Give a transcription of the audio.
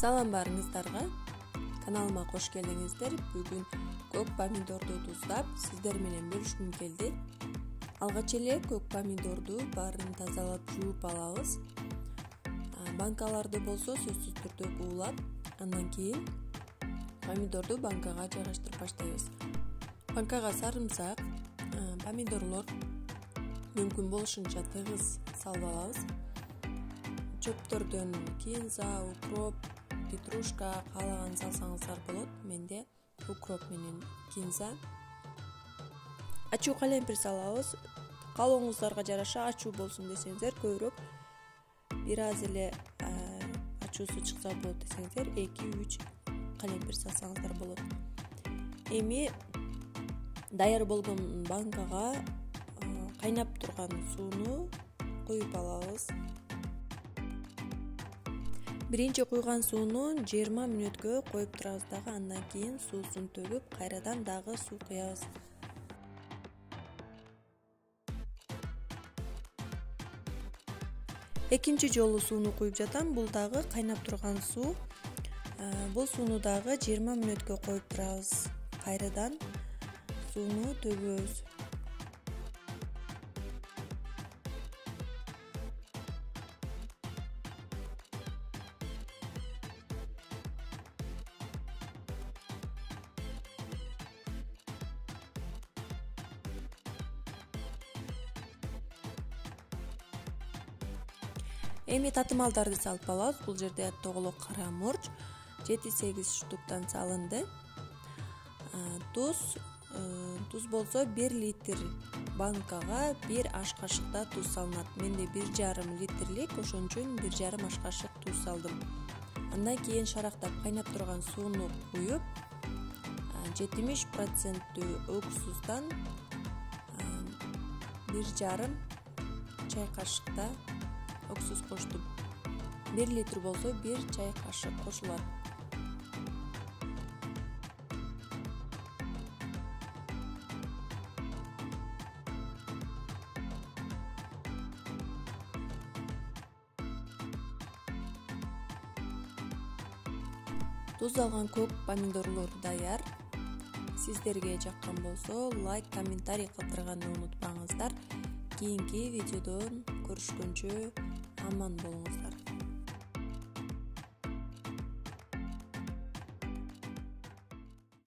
Салам барыңыздарга. Каналыма кош келиңиздер. Бүгүн көк помидорду туздап, сиздер менен бөлүшкүм келди. Алгач эле көк помидорду баарын тазалап, жууп алабыз. Банкаларды болсо сөзсүз түрдө буулап, андан кийин помидорду банкага жайгаштырып баштайбыз. Банкага сарымсак, помидорлор мүмкүн болушунча тыгыз салып алабыз. Чөптөрдөн кинза, укроп, петрушка каалаган салсаңыздар болот. Менде укроп менен кинза. Ачуу калемпир салабыз. Каалооңуздарга жараша ачуу болсун десеңиздер көбүрөөк, бир аз эле ачуусу чыкса болот десеңиздер 2-3 калемпир салсаңыздар болот. Эми даяр болгон банкага кайнап турган сууну куюп алабыз. Биринчи куйган сууну 20 мүнөткө коюп турабыз дагы, андан кийин суусун төгүп, кайрадан дагы суу куябыз. Экинчи жолу сууну куюп жатам. Бул дагы кайнап турган суу. Бул сууну дагы 20 мүнөткө коюп турабыз. Кайрадан сууну төгөбүз. Эми татымалдарды салып алабыз. Бул жерде тоголок кара мурч 7-8 штуктан салынды. Туз болсо 1 литр банкага 1 аш кашыкта туз салынат. Менде 1,5 литрлик, ошон үчүн 1,5 аш кашык туз салдым. Андан кийин шарактап кайнап турган сууну куюп, 70% өксүздөн 1,5 чай кашыкта өксүз коштум. 1 литр болсо 1 чай кашык кошулат. Туздалган көк помидорлор даяр. Сиздерге жаккан болсо лайк, комментарий калтырганды унутпаңыздар. Кийинки видеодон көрүшкөнчө аман болуңуздар.